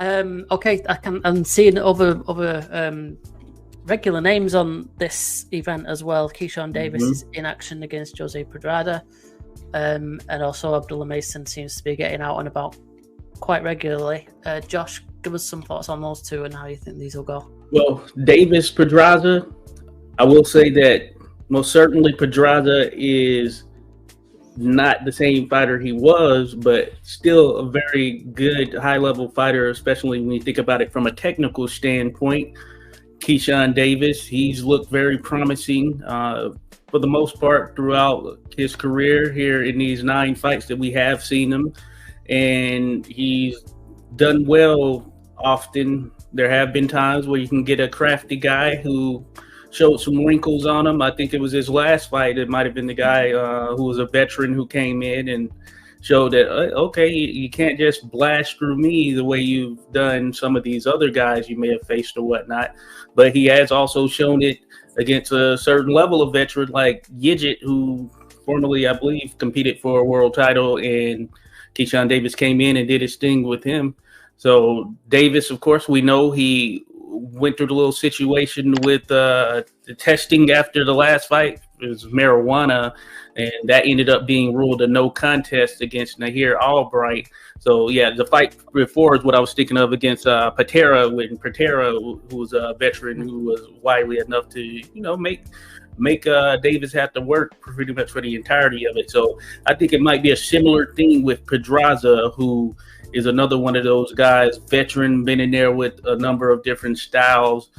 Okay, I'm seeing other regular names on this event as well. Keyshawn Davis is in action against Jose Pedraza, and also Abdullah Mason seems to be getting out and about quite regularly. Josh, give us some thoughts on those two and how you think these will go. Well, Davis Pedraza, I will say that most certainly Pedraza is not the same fighter he was, but still a very good high-level fighter, especially when you think about it from a technical standpoint. Keyshawn Davis, he's looked very promising for the most part throughout his career here in these 9 fights that we have seen him, and he's done well often. There have been times where you can get a crafty guy who showed some wrinkles on him. I think it was his last fight. It might have been the guy who was a veteran who came in and showed that, okay, you can't just blast through me the way you've done some of these other guys you may have faced or whatnot. But he has also shown it against a certain level of veteran like Yigit, who formerly, I believe, competed for a world title, and Keyshawn Davis came in and did his thing with him. So Davis, of course, we know he went through the little situation with the testing after the last fight. It was marijuana, and that ended up being ruled a no contest against Nahir Albright. So, yeah, the fight before is what I was thinking of against Patera, when Patera, who was a veteran who was wily enough to, make Davis have to work pretty much for the entirety of it. So I think it might be a similar thing with Pedraza, who is another one of those guys, veteran, been in there with a number of different styles.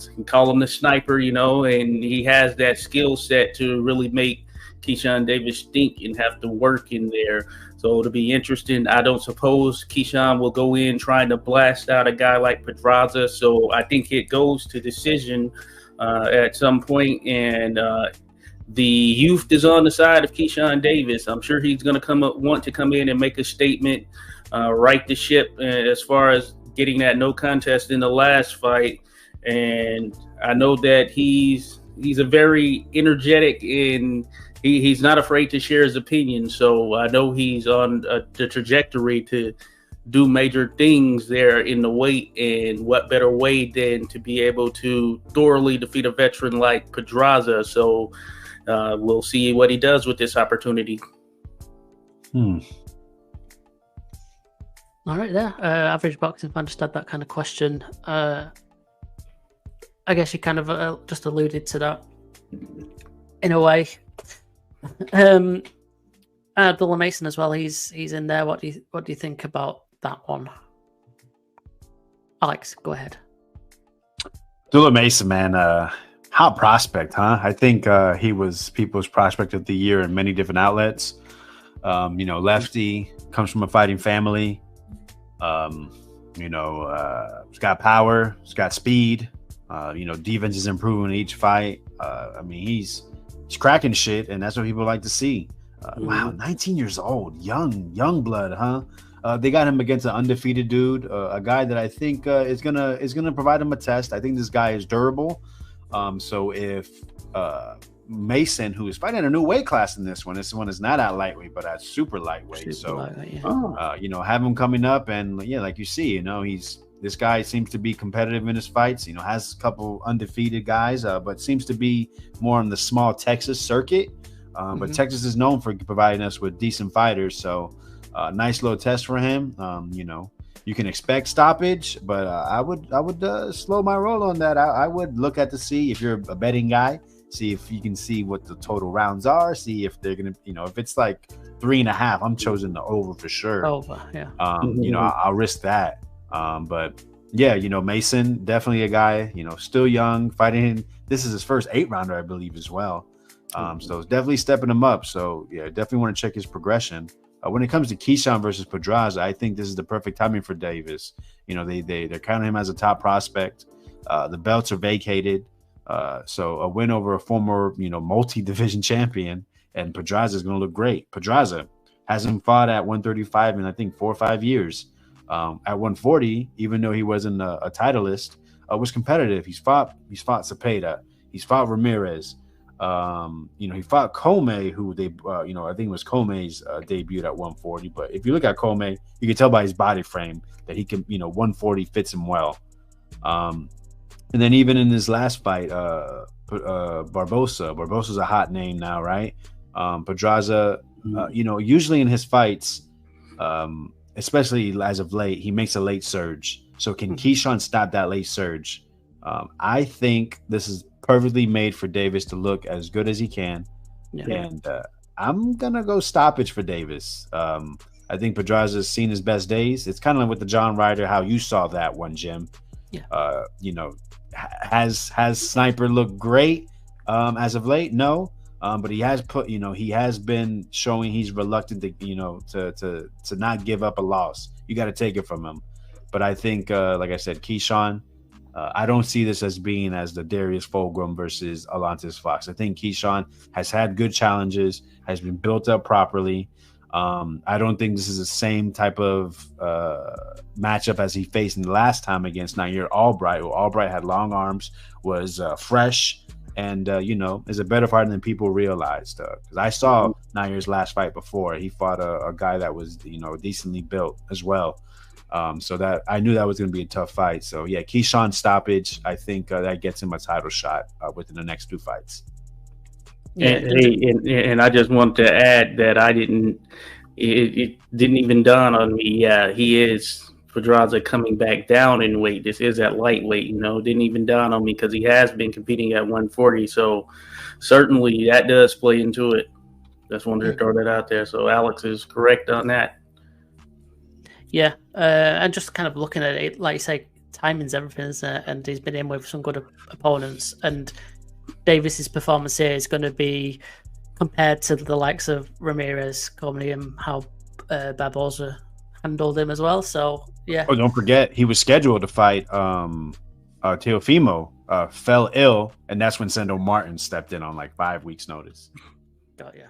You can call him the sniper, and he has that skill set to really make Keyshawn Davis think and have to work in there. So it'll be interesting. I don't suppose Keyshawn will go in trying to blast out a guy like Pedraza. So I think it goes to decision at some point, and the youth is on the side of Keyshawn Davis. I'm sure he's going to want to come in and make a statement, right the ship as far as getting that no contest in the last fight. And I know that he's a very energetic, and he's not afraid to share his opinion. So I know he's on the trajectory to do major things there in the weight, and what better way than to be able to thoroughly defeat a veteran like Pedraza. So we'll see what he does with this opportunity. All right, there. Average boxing fan just had that kind of question. I guess you kind of just alluded to that in a way. Abdullah Mason as well. He's in there. What do you think about that one? Alex, go ahead. Abdullah Mason, man, hot prospect, huh? I think he was People's Prospect of the Year in many different outlets. Lefty, comes from a fighting family. He's got power, he's got speed. Defense is improving each fight. He's cracking shit, and that's what people like to see. Wow, 19 years old, young blood, huh? They got him against an undefeated dude, a guy that I think is gonna provide him a test. I think this guy is durable. So if Mason, who is fighting a new weight class in this one is not at lightweight, but at super lightweight. Have him coming up, and like you see, this guy seems to be competitive in his fights. Has a couple undefeated guys, but seems to be more on the small Texas circuit. But Texas is known for providing us with decent fighters. So nice little test for him. You can expect stoppage, but I would slow my roll on that. I would look at to see if you're a betting guy, see if you can see what the total rounds are, see if they're gonna, if it's like 3.5, I'm choosing the over for sure. Over, yeah. I'll risk that. But yeah, Mason, definitely a guy, still young, fighting. This is his first 8-rounder, I believe, as well. So it's definitely stepping him up. So yeah, definitely want to check his progression. When it comes to Keyshawn versus Pedraza, I think this is the perfect timing for Davis. They're counting him as a top prospect. The belts are vacated. So a win over a former, multi-division champion, and Pedraza is going to look great. Pedraza hasn't fought at 135 in, I think, 4 or 5 years. At 140, even though he wasn't a titleist, was competitive. He's fought Cepeda. He's fought Ramirez. He fought Comey, who they, I think it was Comey's debut at 140. But if you look at Comey, you can tell by his body frame that he can, 140 fits him well. And then even in his last fight, Barbosa's a hot name now, right? Pedraza, usually in his fights, especially as of late, he makes a late surge. So can Keyshawn stop that late surge? I think this is perfectly made for Davis to look as good as he can. Yeah. And I'm going to go stoppage for Davis. I think Pedraza's seen his best days. It's kind of like with the John Ryder, how you saw that one, Jim. Yeah. Has Sniper looked great as of late? No. But he has he has been showing he's reluctant to not give up a loss. You got to take it from him. But I think, like I said, Keyshawn, I don't see this as being as the Darius Fulgham versus Alontis Fox. I think Keyshawn has had good challenges, has been built up properly. I don't think this is the same type of matchup as he faced in the last time against Nair Albright, who Albright had long arms, was fresh, and is a better fighter than people realized. Because I saw Nair's last fight before. He fought a guy that was decently built as well. So that I knew that was going to be a tough fight. So yeah, Keyshawn stoppage. I think that gets him a title shot within the next 2 fights. Yeah, and I just wanted to add that it didn't even dawn on me. Yeah, he is Pedraza coming back down in weight. This is at lightweight, didn't even dawn on me because he has been competing at 140. So certainly that does play into it. Just wanted to throw that out there. So Alex is correct on that. Yeah, and just kind of looking at it, like you say, timing's everything, isn't it? And he's been in with some good opponents, and Davis's performance here is going to be compared to the likes of Ramirez, Comey, and how Barbosa handled him as well. So yeah. Oh, don't forget he was scheduled to fight Teofimo, fell ill, and that's when Sendo Martin stepped in on like 5 weeks' notice. Oh yeah.